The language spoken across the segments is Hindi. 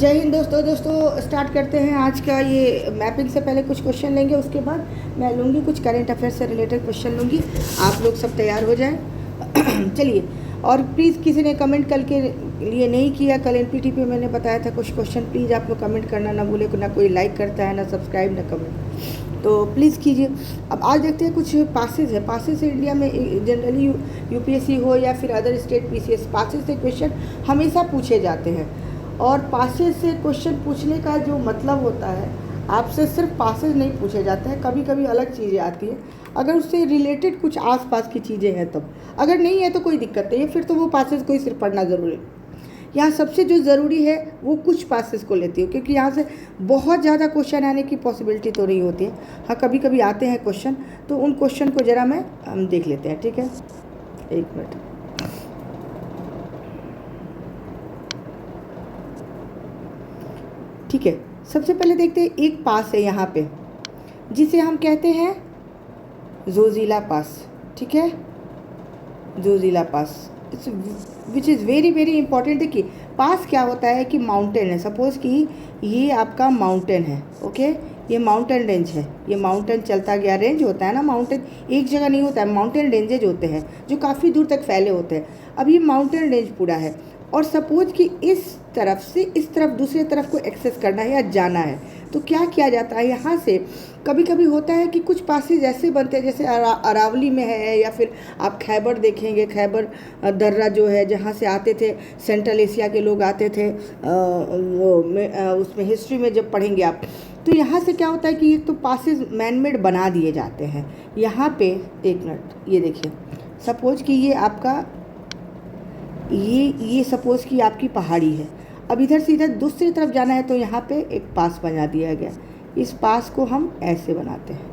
जय हिंद दोस्तों स्टार्ट करते हैं आज का ये मैपिंग। से पहले कुछ क्वेश्चन लेंगे, उसके बाद मैं लूँगी कुछ करंट अफेयर से रिलेटेड क्वेश्चन लूँगी। आप लोग सब तैयार हो जाएं। चलिए, और प्लीज़ किसी ने कमेंट कल के लिए नहीं किया, कल एनपीटी पे मैंने बताया था कुछ क्वेश्चन, प्लीज़ आप लोग कमेंट करना ना भूले। ना कोई लाइक करता है, ना सब्सक्राइब, ना कमेंट, तो प्लीज़ कीजिए। अब आज देखते हैं कुछ पासेज है। पासेज से इंडिया में जनरली यूपीएससी हो या फिर अदर स्टेट पीसीएस, पासेज से क्वेश्चन हमेशा पूछे जाते हैं। और पासेज से क्वेश्चन पूछने का जो मतलब होता है, आपसे सिर्फ पासेज नहीं पूछे जाते हैं, कभी कभी अलग चीज़ें आती हैं। अगर उससे रिलेटेड कुछ आसपास की चीज़ें हैं तब, अगर नहीं है तो कोई दिक्कत नहीं है, फिर तो वो पासेज को ही सिर्फ पढ़ना ज़रूरी है। यहाँ सबसे जो ज़रूरी है वो कुछ पासेज को लेती हूँ, क्योंकि यहाँ से बहुत ज़्यादा क्वेश्चन आने की पॉसिबिलिटी तो नहीं होती है। हाँ, कभी कभी आते हैं क्वेश्चन, तो उन क्वेश्चन को ज़रा हम देख लेते हैं। ठीक है, एक मिनट। ठीक है, सबसे पहले देखते हैं, एक पास है यहाँ पे जिसे हम कहते हैं जोजिला पास। ठीक है, Zojila pass, which is very very important. देखिए, पास क्या होता है कि माउंटेन है। सपोज़ कि ये आपका माउंटेन है, ओके, ये माउंटेन रेंज है। ये माउंटेन चलता गया रेंज होता है ना, माउंटेन एक जगह नहीं होता है, माउंटेन रेंजेज होते हैं जो काफ़ी दूर तक फैले होते हैं। अब ये माउंटेन रेंज पूरा है, और सपोज कि इस तरफ से इस तरफ दूसरी तरफ को एक्सेस करना है या जाना है, तो क्या किया जाता है, यहाँ से कभी कभी होता है कि कुछ पासेज ऐसे बनते हैं, जैसे अरावली में है, या फिर आप खैबर देखेंगे, खैबर दर्रा जो है, जहाँ से आते थे सेंट्रल एशिया के लोग आते थे, उसमें हिस्ट्री में जब पढ़ेंगे आप, तो यहाँ से क्या होता है कि एक तो पासेज मैनमेड बना दिए जाते हैं। यहाँ पे एक मिनट, ये देखिए, सपोज कि ये आपका ये सपोज़ कि आपकी पहाड़ी है। अब इधर से इधर दूसरी तरफ जाना है, तो यहाँ पे एक पास बना दिया गया। इस पास को हम ऐसे बनाते हैं।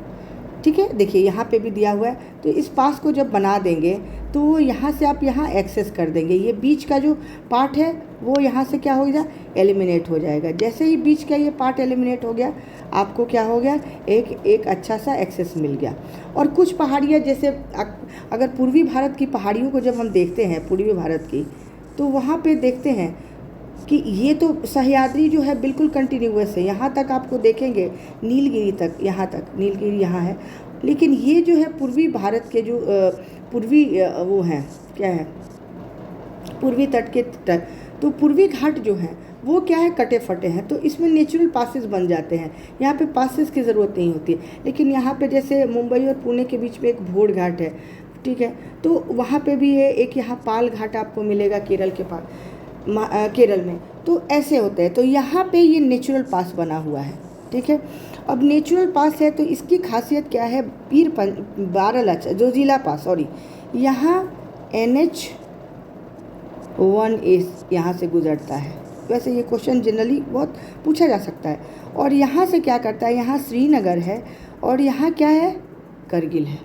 ठीक है, देखिए यहाँ पे भी दिया हुआ है। तो इस पास को जब बना देंगे तो यहाँ से आप यहाँ एक्सेस कर देंगे। ये बीच का जो पार्ट है वो यहाँ से क्या हो गया, एलिमिनेट हो जाएगा। जैसे ही बीच का ये पार्ट एलिमिनेट हो गया, आपको क्या हो गया, एक अच्छा सा एक्सेस मिल गया। और कुछ पहाड़ियाँ, जैसे अगर पूर्वी भारत की पहाड़ियों को जब हम देखते हैं, पूर्वी भारत की, तो वहाँ पे देखते हैं कि ये तो सह्याद्री जो है बिल्कुल कंटिन्यूअस है, यहाँ तक आपको देखेंगे नीलगिरी तक, यहाँ तक नीलगिरी यहाँ है। लेकिन ये जो है पूर्वी भारत के जो पूर्वी वो हैं, क्या है, पूर्वी तट के तट, तो पूर्वी घाट जो हैं वो क्या है, कटे फटे हैं। तो इसमें नेचुरल पासेस बन जाते हैं, यहाँ पे पासेस की ज़रूरत नहीं होती। लेकिन यहाँ पे जैसे मुंबई और पुणे के बीच में एक भोर घाट है, ठीक है, तो वहाँ पे भी है एक, यहाँ पाल घाट आपको मिलेगा केरल के पास, केरल में। तो ऐसे होते हैं। तो यहाँ पे ये नेचुरल पास बना हुआ है। ठीक है, अब नेचुरल पास है तो इसकी खासियत क्या है, बारालाचा जोजिला पास, सॉरी, यहाँ NH 1A यहाँ से गुजरता है। वैसे ये क्वेश्चन जनरली बहुत पूछा जा सकता है। और यहाँ से क्या करता है, यहाँ श्रीनगर है और यहाँ क्या है, करगिल है।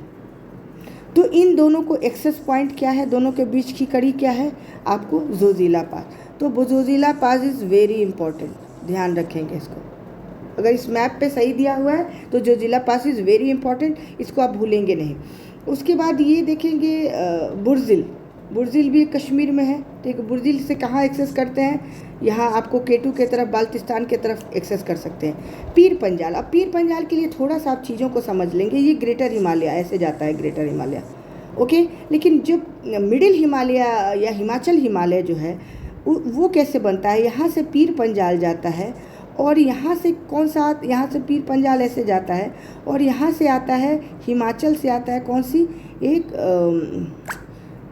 तो इन दोनों को एक्सेस पॉइंट क्या है, दोनों के बीच की कड़ी क्या है, आपको जोजिला पास। तो वो जोजिला पास इज़ वेरी इंपॉर्टेंट, ध्यान रखेंगे इसको। अगर इस मैप पे सही दिया हुआ है तो जोजिला पास इज़ वेरी इंपॉर्टेंट, इसको आप भूलेंगे नहीं। उसके बाद ये देखेंगे बुर्जिल, बुर्जिल भी कश्मीर में है। ठीक है, बुर्जिल से कहाँ एक्सेस करते हैं, यहाँ आपको केटू के तरफ, बाल्टिस्तान के तरफ एक्सेस कर सकते हैं। पीर पंजाल, अब पीर पंजाल के लिए थोड़ा सा आप चीज़ों को समझ लेंगे। ये ग्रेटर हिमालय ऐसे जाता है, ग्रेटर हिमालय, ओके। लेकिन जो मिडिल हिमालय या हिमाचल हिमालय जो है वो कैसे बनता है, यहाँ से पीर पंजाल जाता है, और यहाँ से कौन सा, यहाँ से पीर पंजाल ऐसे जाता है, और यहाँ से आता है, हिमाचल से आता है कौन सी, एक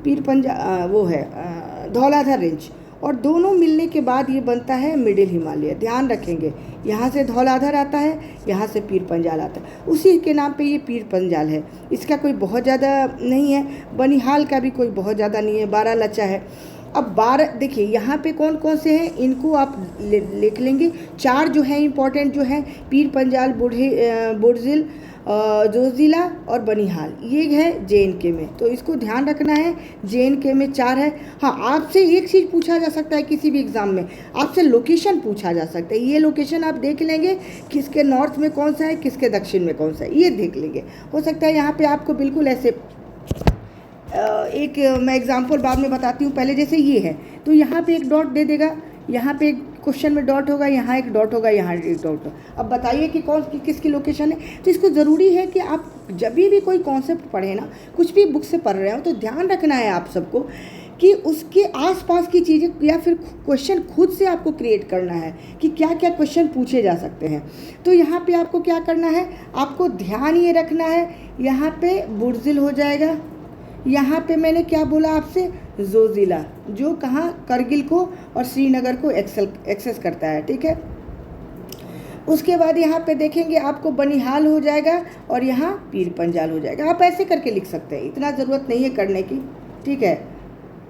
पीर पंजाल वो है धौलाधार रेंज, और दोनों मिलने के बाद ये बनता है मिडिल हिमालय। ध्यान रखेंगे, यहाँ से धौलाधार आता है, यहाँ से पीर पंजाल आता है, उसी के नाम पे ये पीर पंजाल है। इसका कोई बहुत ज़्यादा नहीं है, बनिहाल का भी कोई बहुत ज़्यादा नहीं है, बारालाचा है। अब देखिए यहाँ पे कौन कौन से हैं, इनको आप लिख लेंगे। 4 जो हैं इंपॉर्टेंट जो हैं, पीर पंजाल, बुर्जिल, जोजिला और बनिहाल, ये है JNK में। तो इसको ध्यान रखना है, JNK में 4 है। हाँ, आपसे एक चीज़ पूछा जा सकता है किसी भी एग्ज़ाम में, आपसे लोकेशन पूछा जा सकता है। ये लोकेशन आप देख लेंगे, किसके नॉर्थ में कौन सा है, किसके दक्षिण में कौन सा है, ये देख लेंगे। हो सकता है यहाँ पे आपको बिल्कुल ऐसे एक मैं एग्जांपल बाद में बताती हूँ, पहले जैसे ये है तो यहाँ पे एक डॉट दे देगा, यहाँ पे एक क्वेश्चन में डॉट होगा, यहाँ एक डॉट होगा, यहाँ एक डॉट होगा। अब बताइए कि किसकी लोकेशन है। तो इसको ज़रूरी है कि आप जब भी कोई कॉन्सेप्ट पढ़े ना, कुछ भी बुक से पढ़ रहे हो, तो ध्यान रखना है आप सबको कि उसके आसपास की चीज़ें या फिर क्वेश्चन खुद से आपको क्रिएट करना है कि क्या क्या क्वेश्चन पूछे जा सकते हैं। तो यहाँ पे आपको क्या करना है, आपको ध्यान ये रखना है, यहाँ पे बुर्जिल हो जाएगा, यहाँ पे मैंने क्या बोला आपसे, जोजिला, जो कहाँ, करगिल को और श्रीनगर को एक्सेस करता है, ठीक है। उसके बाद यहाँ पे देखेंगे आपको बनिहाल हो जाएगा और यहाँ पीर पंजाल हो जाएगा। आप ऐसे करके लिख सकते हैं, इतना ज़रूरत नहीं है करने की, ठीक है।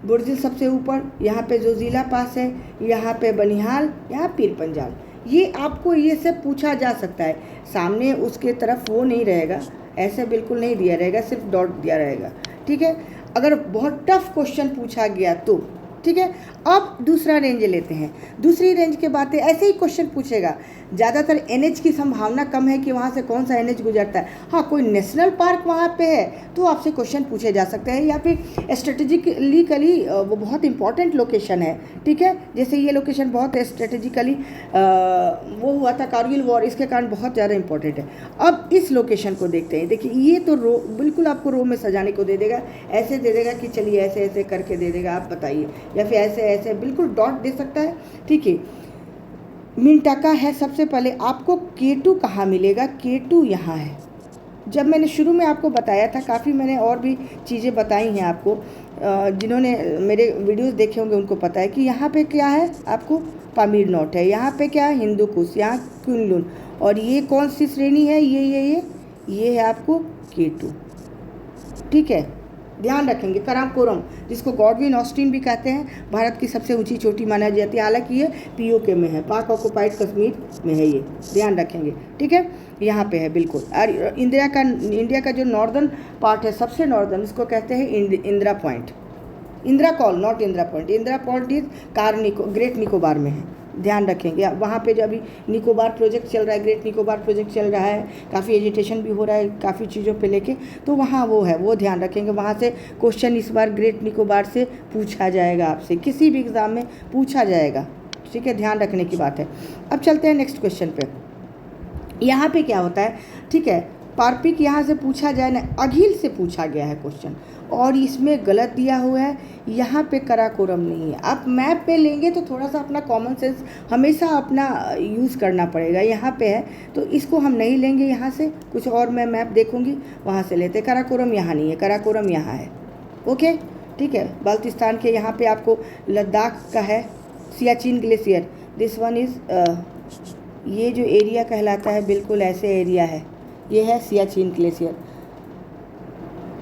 बुर्जिल सबसे ऊपर, यहाँ पे जोजिला पास है, यहाँ पे बनिहाल, यहाँ पीर पंजाल। ये आपको ये सब पूछा जा सकता है। सामने उसके तरफ वो नहीं रहेगा, ऐसे बिल्कुल नहीं दिया रहेगा, सिर्फ डॉट दिया रहेगा, ठीक है। अगर बहुत टफ क्वेश्चन पूछा गया तो, ठीक है। अब दूसरा रेंज लेते हैं। दूसरी रेंज के बातें ऐसे ही क्वेश्चन पूछेगा। ज़्यादातर एनएच की संभावना कम है कि वहाँ से कौन सा एनएच गुजरता है। हाँ, कोई नेशनल पार्क वहाँ पे है तो आपसे क्वेश्चन पूछे जा सकते हैं, या फिर स्ट्रेटेजिकली वो बहुत इंपॉर्टेंट लोकेशन है, ठीक है। जैसे ये लोकेशन बहुत स्ट्रेटेजिकली वो हुआ था कारगिल वॉर, इसके कारण बहुत ज़्यादा इंपॉर्टेंट है। अब इस लोकेशन को देखते हैं। देखिए ये तो रो बिल्कुल आपको रो में सजाने को दे देगा, ऐसे दे देगा कि चलिए ऐसे ऐसे करके दे देगा, आप बताइए, या फिर ऐसे ऐसे बिल्कुल डॉट दे सकता है, ठीक है। मिंटाका है सबसे पहले। आपको K2 कहाँ मिलेगा, K2 यहाँ है। जब मैंने शुरू में आपको बताया था, काफ़ी मैंने और भी चीज़ें बताई हैं आपको, जिन्होंने मेरे वीडियोस देखे होंगे उनको पता है कि यहाँ पे क्या है, आपको पामीर नोट है, यहाँ पे क्या है, हिंदू कुश, यहाँ कुनलुन, और ये कौन सी श्रेणी है, ये है आपको K2, ठीक है। ध्यान रखेंगे। कराकोरम, जिसको गॉडविन ऑस्टिन भी कहते हैं, भारत की सबसे ऊंची चोटी माना जाती है, हालांकि ये POK में है, पाक ऑक्युपाइड कश्मीर में है, ये ध्यान रखेंगे, ठीक है। यहाँ पे है बिल्कुल। और इंडिया का जो नॉर्दर्न पार्ट है, सबसे नॉर्दर्न, इसको कहते हैं Indira point, Indira call, not Indira point. Indira point is great Nicobar में है, ध्यान रखेंगे। वहाँ पे जो अभी निकोबार प्रोजेक्ट चल रहा है, ग्रेट निकोबार प्रोजेक्ट चल रहा है, काफ़ी एजिटेशन भी हो रहा है काफ़ी चीज़ों पे लेके, तो वहाँ वो है, वो ध्यान रखेंगे। वहाँ से क्वेश्चन इस बार ग्रेट निकोबार से पूछा जाएगा, आपसे किसी भी एग्ज़ाम में पूछा जाएगा, ठीक है, ध्यान रखने की बात है। अब चलते हैं नेक्स्ट क्वेश्चन पे। यहाँ पे क्या होता है, ठीक है, पार्पिक यहाँ से पूछा जाए ना, अघिल से पूछा गया है क्वेश्चन, और इसमें गलत दिया हुआ है, यहाँ पे कराकोरम नहीं है। आप मैप पे लेंगे तो थोड़ा सा अपना कॉमन सेंस हमेशा अपना यूज़ करना पड़ेगा। यहाँ पे है तो इसको हम नहीं लेंगे, यहाँ से कुछ और मैं मैप देखूँगी वहाँ से लेते। कराकोरम यहाँ नहीं है, कराकोरम यहाँ है, ओके, ठीक है। बाल्टिस्तान के यहाँ पे आपको लद्दाख का है, Siachen glacier, this one is, ये जो एरिया कहलाता है बिल्कुल ऐसे एरिया है, ये है सियाचिन ग्लेशियर।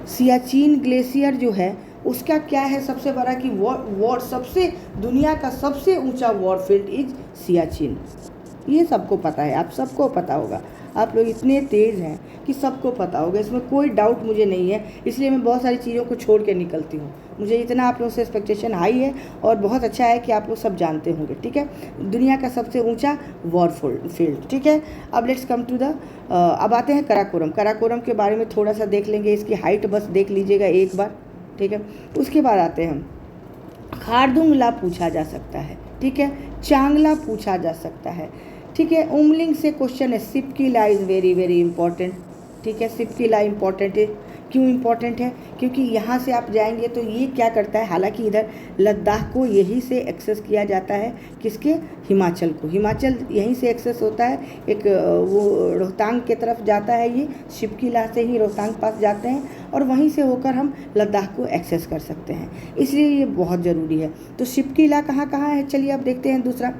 सियाचिन ग्लेशियर जो है उसका क्या है, सबसे बड़ा कि वॉर सबसे दुनिया का सबसे ऊंचा वॉर फील्ड इज सियाचिन। ये सबको पता है, आप सबको पता होगा, आप लोग इतने तेज़ हैं कि सबको पता होगा, इसमें कोई डाउट मुझे नहीं है। इसलिए मैं बहुत सारी चीज़ों को छोड़ के निकलती हूँ, मुझे इतना आप लोगों से एक्सपेक्टेशन हाई है, और बहुत अच्छा है कि आप लोग सब जानते होंगे, ठीक है। दुनिया का सबसे ऊंचा वॉर फील्ड, ठीक है। अब लेट्स कम टू द, अब आते हैं कराकोरम। कराकोरम के बारे में थोड़ा सा देख लेंगे, इसकी हाइट बस देख लीजिएगा एक बार, ठीक है। उसके बाद आते हैं खारदुंगला पूछा जा सकता है, ठीक है, चांगला पूछा जा सकता है, ठीक है। उमलिंग से क्वेश्चन है, Shipkila is very very important, ठीक है। सिपकीला इंपॉर्टेंट है, क्यों इंपॉर्टेंट है, क्योंकि यहाँ से आप जाएंगे तो ये क्या करता है, हालांकि इधर लद्दाख को यहीं से एक्सेस किया जाता है, किसके, हिमाचल को, हिमाचल यहीं से एक्सेस होता है, एक वो रोहतांग के तरफ जाता है, ये शिपकीला से ही रोहतांग पास जाते हैं, और वहीं से होकर हम लद्दाख को एक्सेस कर सकते हैं, इसलिए ये बहुत ज़रूरी है। तो शिपकीला कहाँ कहाँ है, चलिए अब देखते हैं। दूसरा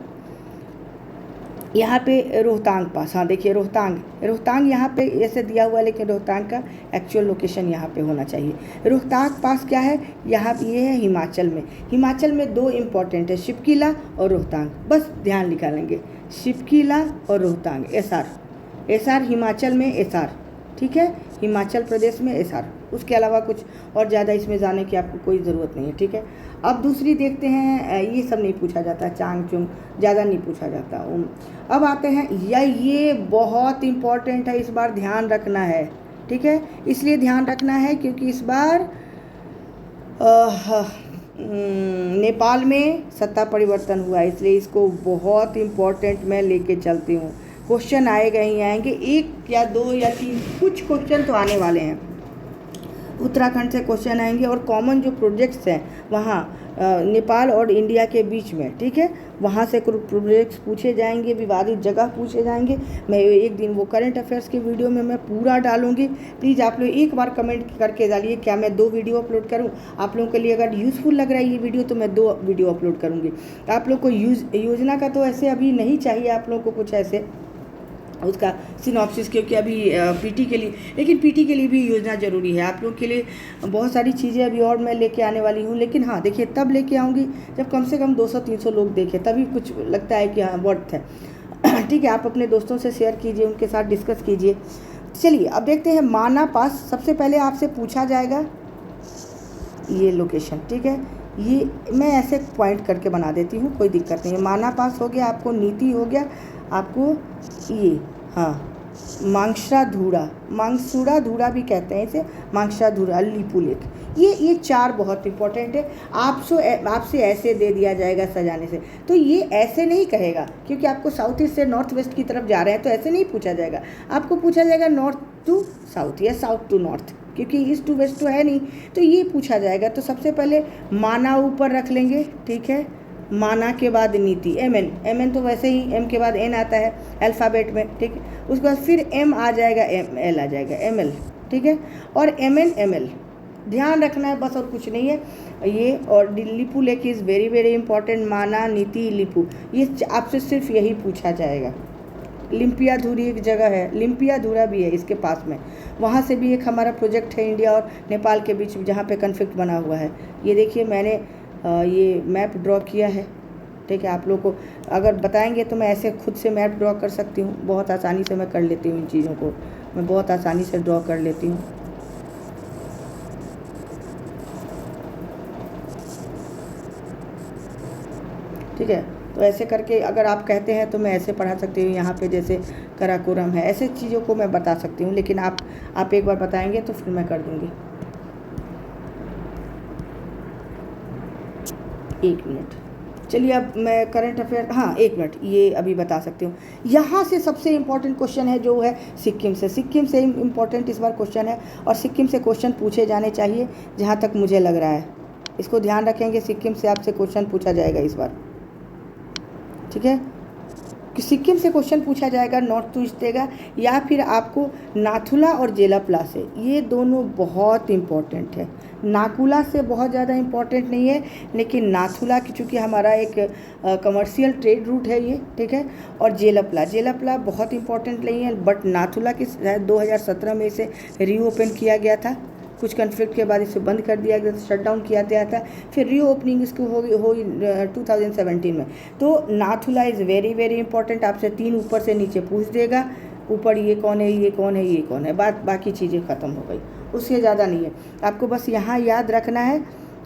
यहाँ पे रोहतांग पास, हाँ देखिए रोहतांग यहाँ पे ऐसे दिया हुआ है, लेकिन रोहतांग का एक्चुअल लोकेशन यहाँ पे होना चाहिए। रोहतांग पास क्या है, यहाँ ये है हिमाचल में। हिमाचल में दो इम्पॉर्टेंट है, शिपकीला और रोहतांग, बस ध्यान निकालेंगे, शिपकीला और रोहतांग। एसआर हिमाचल में, एसआर, ठीक है, हिमाचल प्रदेश में एसआर, उसके अलावा कुछ और ज़्यादा इसमें जाने की आपको कोई ज़रूरत नहीं है, ठीक है। अब दूसरी देखते हैं, ये सब नहीं पूछा जाता, चांग चुंग ज़्यादा नहीं पूछा जाता। अब आते हैं, ये बहुत इम्पॉर्टेंट है, इस बार ध्यान रखना है, ठीक है। इसलिए ध्यान रखना है क्योंकि इस बार नेपाल में सत्ता परिवर्तन हुआ, इसलिए इसको बहुत इम्पोर्टेंट मैं लेके चलती हूँ। क्वेश्चन आएगा ही आएंगे, 1 या 2 या 3 कुछ क्वेश्चन तो आने वाले हैं। उत्तराखंड से क्वेश्चन आएंगे और कॉमन जो प्रोजेक्ट्स हैं वहाँ नेपाल और इंडिया के बीच में, ठीक है, वहाँ से प्रोजेक्ट्स पूछे जाएंगे, विवादित जगह पूछे जाएंगे। मैं एक दिन वो करंट अफेयर्स के वीडियो में मैं पूरा डालूंगी। प्लीज़ आप लोग एक बार कमेंट करके डालिए क्या मैं 2 वीडियो अपलोड करूं। आप लोगों के लिए अगर यूज़फुल लग रहा है ये वीडियो तो मैं 2 वीडियो अपलोड करूँगी। आप लोग को योजना का तो ऐसे अभी नहीं चाहिए, आप लोग को कुछ ऐसे उसका सिनॉप्सिस, क्योंकि अभी पीटी के लिए, लेकिन पीटी के लिए भी योजना ज़रूरी है। आप लोग के लिए बहुत सारी चीज़ें अभी और मैं लेके आने वाली हूँ, लेकिन हाँ देखिए तब लेके आऊँगी जब कम से कम 200-300 लोग देखें, तभी कुछ लगता है कि हाँ वर्थ है। ठीक है, आप अपने दोस्तों से शेयर कीजिए, उनके साथ डिस्कस कीजिए। चलिए अब देखते हैं माना पास। सबसे पहले आपसे पूछा जाएगा ये लोकेशन, ठीक है, ये मैं ऐसे पॉइंट करके बना देती हूँ, कोई दिक्कत नहीं है। माना पास हो गया, आपको नीति हो गया, आपको ये हाँ मांगसूड़ा धूरा भी कहते हैं इसे, मांगसूड़ा धूरा, लिपू लेक, ये 4 बहुत इंपॉर्टेंट है। आपसे ऐसे दे दिया जाएगा सजाने से, तो ये ऐसे नहीं कहेगा क्योंकि आपको साउथ ईस्ट से नॉर्थ वेस्ट की तरफ जा रहे हैं, तो ऐसे नहीं पूछा जाएगा। आपको पूछा जाएगा नॉर्थ टू साउथ या साउथ टू नॉर्थ, क्योंकि ईस्ट टू वेस्ट तो है नहीं, तो ये पूछा जाएगा। तो सबसे पहले माना ऊपर रख लेंगे, ठीक है, माना के बाद नीति, एम एन तो वैसे ही एम के बाद एन आता है अल्फ़ाबेट में, ठीक है, उसके बाद फिर एम आ जाएगा, एल आ जाएगा, एम एल, ठीक है, और एम एन एम एल ध्यान रखना है बस, और कुछ नहीं है ये। और Lipu lake is very very important, माना नीति लिपू, ये आपसे सिर्फ यही पूछा जाएगा। लिम्पियाधुरी एक जगह है, लिम्पियाधुरा भी है इसके पास में, वहाँ से भी एक हमारा प्रोजेक्ट है इंडिया और नेपाल के बीच जहाँ पे कन्फ्लिक्ट बना हुआ है। ये देखिए मैंने ये मैप ड्रॉ किया है, ठीक है, आप लोग को अगर बताएंगे तो मैं ऐसे खुद से मैप ड्रॉ कर सकती हूँ, बहुत आसानी से मैं कर लेती हूँ, इन चीज़ों को मैं बहुत आसानी से ड्रॉ कर लेती हूँ। ठीक है, तो ऐसे करके अगर आप कहते हैं तो मैं ऐसे पढ़ा सकती हूँ, यहाँ पे जैसे कराकोरम है, ऐसे चीज़ों को मैं बता सकती हूँ, लेकिन आप एक बार बताएंगे तो फिर मैं कर दूँगी। 1 मिनट, चलिए अब मैं करंट अफेयर, हाँ 1 मिनट, ये अभी बता सकती हूँ। यहाँ से सबसे इम्पोर्टेंट क्वेश्चन है जो है सिक्किम से इम्पोर्टेंट इस बार क्वेश्चन है, और सिक्किम से क्वेश्चन पूछे जाने चाहिए जहाँ तक मुझे लग रहा है। इसको ध्यान रखेंगे, सिक्किम से आपसे क्वेश्चन पूछा जाएगा इस बार, ठीक है, कि सिक्किम से क्वेश्चन पूछा जाएगा, नॉर्थ टू ईस्ट देगा, या फिर आपको नाथुला और जेलापला से, ये दोनों बहुत इम्पॉर्टेंट है। नाकुला से बहुत ज़्यादा इम्पॉर्टेंट नहीं है, लेकिन की चूँकि हमारा एक कमर्शियल ट्रेड रूट है ये, ठीक है, और जेलापला बहुत इम्पॉर्टेंट नहीं है, बट नाथुला की 2017 में इसे रीओपन किया गया था, कुछ कन्फ्लिक्ट के बाद इसे बंद कर दिया गया था, शट डाउन किया गया था, फिर रीओपनिंग इसकी होगी 2017 में। तो Nathula is very very important, आपसे 3 ऊपर से नीचे पूछ देगा, ऊपर ये कौन है, ये कौन है, ये कौन है, बाकी चीज़ें ख़त्म हो गई, उससे ज़्यादा नहीं है। आपको बस यहाँ याद रखना है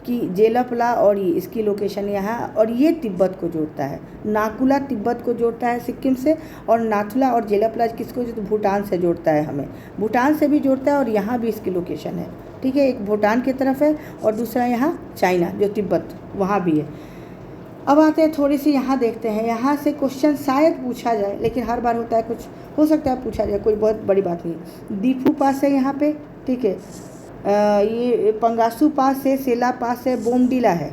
कि जेलापला और ये इसकी लोकेशन यहाँ, और ये तिब्बत को जोड़ता है, नाकुला तिब्बत को जोड़ता है सिक्किम से, और नाथुला और जेलापला किसको, जो भूटान से जोड़ता है, हमें भूटान से भी जोड़ता है, और यहाँ भी इसकी लोकेशन है, ठीक है, एक भूटान की तरफ है और दूसरा यहाँ चाइना जो तिब्बत वहाँ भी है। अब आते हैं थोड़ी सी यहाँ देखते हैं, यहाँ से क्वेश्चन शायद पूछा जाए, लेकिन हर बार होता है, कुछ हो सकता है पूछा जाए, कोई बहुत बड़ी बात नहीं। दीफू पास है यहाँ पे, ठीक है, ये पंगासू पास है, सेला पास है, बोमडीला है,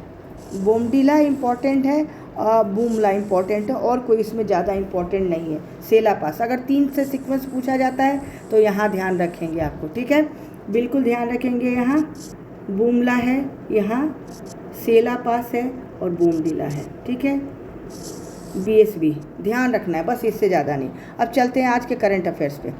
बोमडीला इम्पॉर्टेंट है, बूमला इम्पॉर्टेंट है, और कोई इसमें ज़्यादा इम्पॉर्टेंट नहीं है। सेला पास अगर 3 से सीक्वेंस पूछा जाता है तो यहाँ ध्यान रखेंगे आपको, ठीक है, बिल्कुल ध्यान रखेंगे। यहाँ बूमला है, यहाँ सेला पास है और बोमडीला है, ठीक है, BSB ध्यान रखना है बस, इससे ज़्यादा नहीं। अब चलते हैं आज के करंट अफेयर्स पे।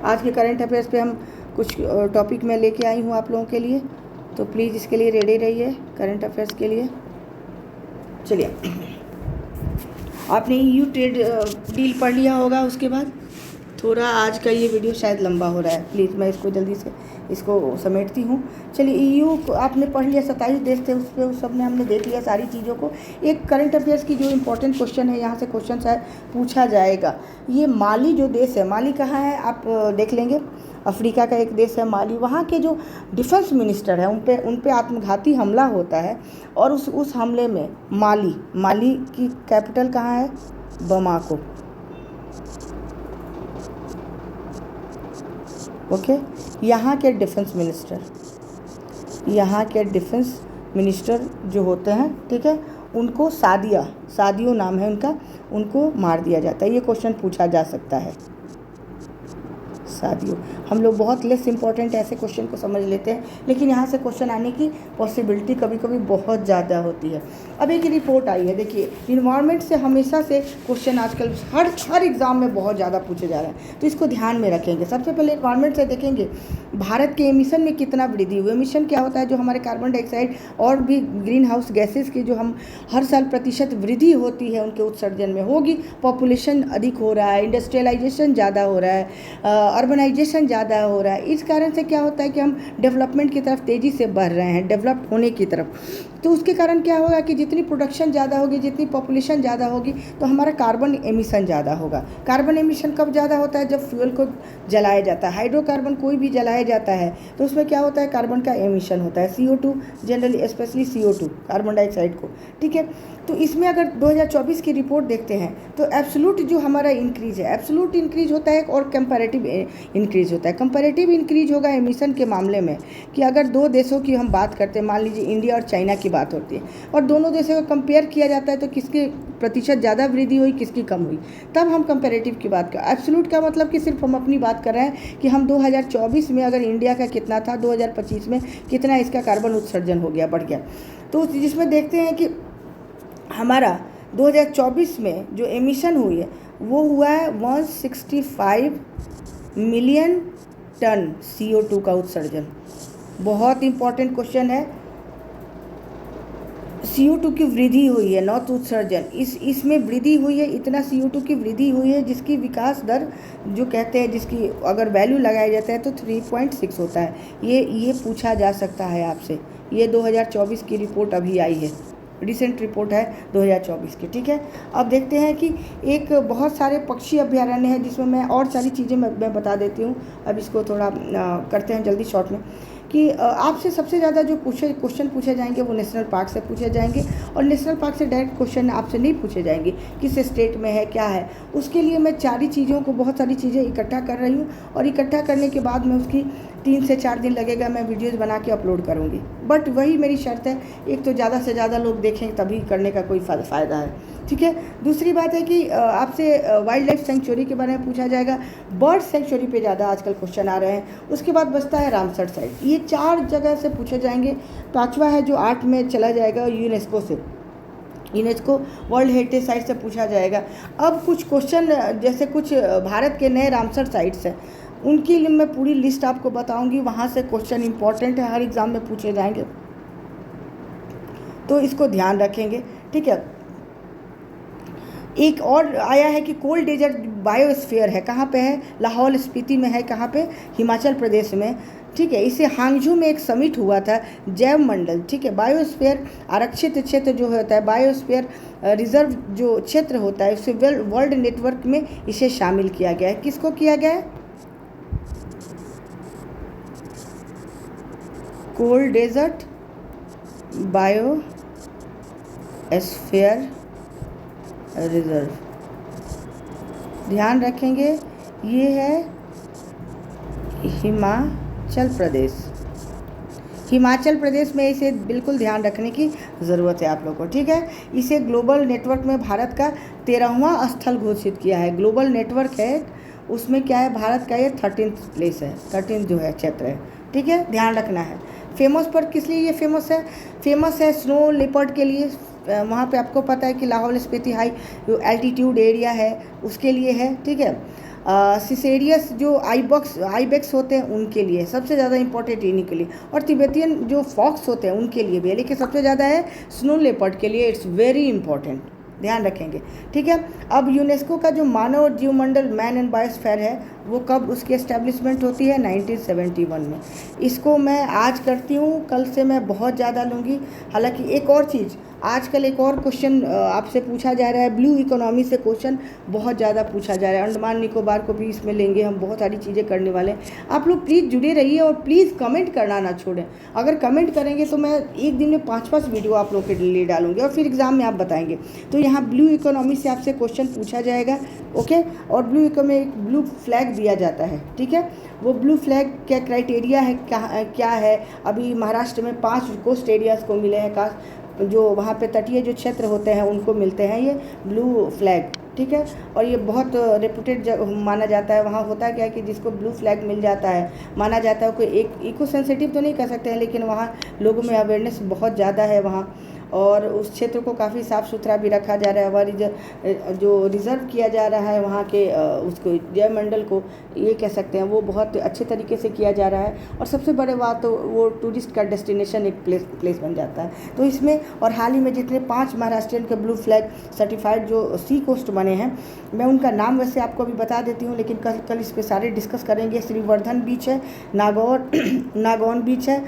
आज के करंट अफेयर्स पे हम कुछ टॉपिक मैं लेके आई हूँ आप लोगों के लिए, तो प्लीज़ इसके लिए रेडी रहिए करंट अफेयर्स के लिए। चलिए, आपने EU ट्रेड डील पढ़ लिया होगा, उसके बाद थोड़ा आज का ये वीडियो शायद लंबा हो रहा है, प्लीज़ मैं इसको जल्दी से इसको समेटती हूँ। चलिए, ईयू को आपने पढ़ लिया, 27 देश थे उस पर, उस सब में हमने देख लिया सारी चीज़ों को। एक करंट अफेयर्स की जो इम्पोर्टेंट क्वेश्चन है, यहाँ से क्वेश्चन शायद पूछा जाएगा। ये माली जो देश है, माली कहाँ है आप देख लेंगे, अफ्रीका का एक देश है माली। वहाँ के जो डिफेंस मिनिस्टर है उन पे आत्मघाती हमला होता है, और उस हमले में माली की कैपिटल कहाँ है, बमाको। ओके, यहाँ के डिफेंस मिनिस्टर जो होते हैं, ठीक है, उनको सादियो नाम है उनका, उनको मार दिया जाता है। ये क्वेश्चन पूछा जा सकता है, सादियो। हम लोग बहुत लेस इंपॉर्टेंट ऐसे क्वेश्चन को समझ लेते हैं, लेकिन यहाँ से क्वेश्चन आने की पॉसिबिलिटी कभी कभी बहुत ज़्यादा होती है। अब एक रिपोर्ट आई है, देखिए, इन्वायरमेंट से हमेशा से क्वेश्चन आजकल हर एग्ज़ाम में बहुत ज़्यादा पूछे जा रहे हैं, तो इसको ध्यान में रखेंगे। सबसे पहले इन्वायरमेंट से देखेंगे भारत के एमिशन में कितना वृद्धि हुई। एमिशन क्या होता है, जो हमारे कार्बन डाइऑक्साइड और भी ग्रीन हाउस गैसेस की जो हम हर साल प्रतिशत वृद्धि होती है उनके उत्सर्जन में होगी। पॉपुलेशन अधिक हो रहा है, इंडस्ट्रियलाइजेशन ज़्यादा हो रहा है, अर्बनाइजेशन ज़्यादा हो रहा है। इस कारण से क्या होता है कि हम डेवलपमेंट की तरफ तेज़ी से बढ़ रहे हैं, डेवलप होने की तरफ। तो उसके कारण क्या होगा कि जितनी प्रोडक्शन ज़्यादा होगी, जितनी पॉपुलेशन ज़्यादा होगी, तो हमारा कार्बन एमिशन ज़्यादा होगा। कार्बन एमिशन कब ज़्यादा होता है, जब फ्यूल को जलाया जाता है। हाइड्रोकार्बन कोई भी जलाया जाता है तो उसमें क्या होता है, कार्बन का एमिशन होता है, CO2 generally, specially CO2 carbon dioxide को, ठीक है। तो इसमें अगर 2024 की रिपोर्ट देखते हैं तो एब्सोल्यूट जो हमारा इंक्रीज है, एब्सोल्यूट इंक्रीज होता है और कंपैरेटिव इंक्रीज होता है। कंपैरेटिव इंक्रीज होगा एमिशन के मामले में कि अगर दो देशों की हम बात करते हैं, मान लीजिए इंडिया और चाइना की बात होती है, और दोनों देशों को कंपेयर किया जाता है तो किसके प्रतिशत ज़्यादा वृद्धि हुई, किसकी कम हुई, तब हम कंपैरेटिव की बात कर। एब्सोल्यूट का मतलब कि सिर्फ हम अपनी बात कर रहे हैं कि हम 2024 में अगर इंडिया का कितना था, 2025 में कितना इसका कार्बन उत्सर्जन हो गया, बढ़ गया। तो जिसमें देखते हैं कि हमारा 2024 में जो एमिशन हुई है वो हुआ है 165 मिलियन टन CO2 का उत्सर्जन। बहुत इंपॉर्टेंट क्वेश्चन है। CO2 की वृद्धि हुई है, नॉट उत्सर्जन। इसमें वृद्धि हुई है, इतना CO2 की वृद्धि हुई है जिसकी विकास दर जो कहते हैं, जिसकी अगर वैल्यू लगाया जाता है तो 3.6 होता है। ये पूछा जा सकता है आपसे। ये 2024 की रिपोर्ट अभी आई है, रिसेंट रिपोर्ट है 2024 की, ठीक है। अब देखते हैं कि एक बहुत सारे पक्षी अभ्यारण्य है, जिसमें मैं और सारी चीज़ें मैं बता देती हूँ। अब इसको थोड़ा करते हैं जल्दी शॉर्ट में, कि आपसे सबसे ज़्यादा जो क्वेश्चन पूछे जाएंगे वो नेशनल पार्क से पूछे जाएंगे, और नेशनल पार्क से डायरेक्ट क्वेश्चन आपसे नहीं पूछे जाएंगे किस स्टेट में है, क्या है। उसके लिए मैं बहुत सारी चीज़ें इकट्ठा कर रही हूँ, और इकट्ठा करने के बाद मैं उसकी 3 से 4 दिन लगेगा, मैं वीडियोज़ बना के अपलोड करूँगी। बट वही मेरी शर्त है, एक तो ज़्यादा से ज़्यादा लोग देखें तभी करने का कोई फ़ायदा है, ठीक है। दूसरी बात है कि आपसे वाइल्ड लाइफ सेंचुरी के बारे में पूछा जाएगा। बर्ड सेंचुरी पे ज़्यादा आजकल क्वेश्चन आ रहे हैं। उसके बाद बचता है रामसर साइट। ये 4 जगह से पूछे जाएंगे। 5वां है जो 8 में चला जाएगा यूनेस्को से, यूनेस्को वर्ल्ड हेरिटेज साइट से पूछा जाएगा। अब कुछ क्वेश्चन जैसे कुछ भारत के नए रामसर साइट्स हैं, उनकी मैं पूरी लिस्ट आपको बताऊंगी। वहाँ से क्वेश्चन इंपॉर्टेंट है, हर एग्ज़ाम में पूछे जाएंगे, तो इसको ध्यान रखेंगे, ठीक है। एक और आया है कि कोल्ड डेजर्ट बायोस्फीयर है, कहाँ पे है, लाहौल स्पीति में है, कहाँ पे, हिमाचल प्रदेश में, ठीक है। इसे हांगझू में एक समिट हुआ था, जैव मंडल, ठीक है। बायोस्फीयर आरक्षित क्षेत्र जो होता है, बायोस्फीयर रिजर्व जो क्षेत्र होता है, उसे वर्ल्ड नेटवर्क में इसे शामिल किया गया है। किसको किया गया है, कोल्ड डेजर्ट बायोस्फीयर रिजर्व, ध्यान रखेंगे। ये है हिमाचल प्रदेश में, इसे बिल्कुल ध्यान रखने की ज़रूरत है आप लोगों को, ठीक है। इसे ग्लोबल नेटवर्क में भारत का 13वां स्थल घोषित किया है। ग्लोबल नेटवर्क है, उसमें क्या है, भारत का ये 13th प्लेस है, 13 जो है क्षेत्र है, ठीक है, ध्यान रखना है। फेमस पर किस लिए ये फेमस है स्नो लेपर्ड के लिए। वहाँ पे आपको पता है कि Lahaul Spiti high altitude area है, उसके लिए है, ठीक है। सिसेरियस जो आईबेक्स होते हैं उनके लिए सबसे ज़्यादा इंपॉर्टेंट इन्हीं के लिए, और तिब्बतियन जो फॉक्स होते हैं उनके लिए भी है, लेकिन सबसे ज़्यादा है स्नो लेपर्ड के लिए। इट्स वेरी इंपॉर्टेंट, ध्यान रखेंगे, ठीक है। अब यूनेस्को का जो मानव और जीवमंडल मैन एंड बायोस्फीयर है वो कब उसकी एस्टेब्लिशमेंट होती है? 1971 में। इसको मैं आज करती हूँ, कल से मैं बहुत ज़्यादा लूँगी। हालांकि एक और चीज़, आजकल एक और क्वेश्चन आपसे पूछा जा रहा है, ब्लू इकोनॉमी से क्वेश्चन बहुत ज़्यादा पूछा जा रहा है। अंडमान निकोबार को भी इसमें लेंगे हम, बहुत सारी चीज़ें करने वाले हैं। आप लोग प्लीज़ जुड़े रहिए और प्लीज़ कमेंट करना ना छोड़ें। अगर कमेंट करेंगे तो मैं एक दिन में 5-5 वीडियो आप लोग के लिए डालूंगी और फिर एग्ज़ाम में आप बताएंगे। तो यहाँ ब्लू इकोनॉमी से आपसे क्वेश्चन पूछा जाएगा, ओके। और ब्लू इकोनॉमी एक ब्लू फ्लैग दिया जाता है, ठीक है। वो ब्लू फ्लैग क्या क्राइटेरिया है, क्या है? अभी महाराष्ट्र में 5 कोस्ट एरियाज़ को मिले हैं, जो वहाँ पे तटीय जो क्षेत्र होते हैं उनको मिलते हैं ये ब्लू फ्लैग, ठीक है। और ये बहुत रेपुटेड माना जाता है। वहाँ होता क्या है कि जिसको ब्लू फ्लैग मिल जाता है, माना जाता है कोई एक इको सेंसिटिव तो नहीं कह सकते हैं, लेकिन वहाँ लोगों में अवेयरनेस बहुत ज़्यादा है वहाँ, और उस क्षेत्र को काफ़ी साफ़ सुथरा भी रखा जा रहा है। हमारी जो रिज़र्व किया जा रहा है वहाँ के उसको जयमंडल को, ये कह सकते हैं, वो बहुत अच्छे तरीके से किया जा रहा है। और सबसे बड़े बात तो वो टूरिस्ट का डेस्टिनेशन एक प्लेस बन जाता है। तो इसमें और हाल ही में जितने 5 महाराष्ट्रियन के ब्लू फ्लैग सर्टिफाइड जो सी कोस्ट बने हैं, मैं उनका नाम वैसे आपको अभी बता देती हूँ, लेकिन कल इस पर सारे डिस्कस करेंगे। श्रीवर्धन बीच है, नागौन बीच है,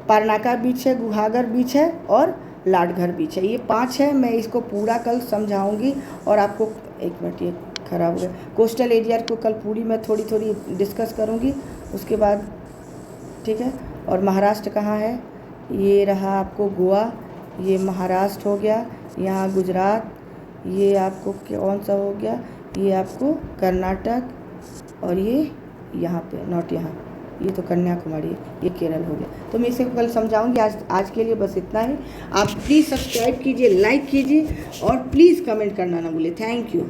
पारनाका बीच है, गुहागर बीच है और लाडघर बीच है। ये 5 है। मैं इसको पूरा कल समझाऊंगी और आपको, एक मिनट ये ख़राब हो गया, कोस्टल एरिया को कल पूरी मैं थोड़ी थोड़ी डिस्कस करूंगी उसके बाद, ठीक है। और महाराष्ट्र कहाँ है? ये रहा आपको गोवा, ये महाराष्ट्र हो गया, यहाँ गुजरात, ये आपको कौन सा हो गया, ये आपको कर्नाटक, और ये यहाँ पे नॉट, यहाँ ये तो कन्याकुमारी है, ये केरल हो गया। तो मैं इसे कल समझाऊंगी। आज के लिए बस इतना ही। आप प्लीज़ सब्सक्राइब कीजिए, लाइक कीजिए और प्लीज़ कमेंट करना ना भूलिए। Thank you.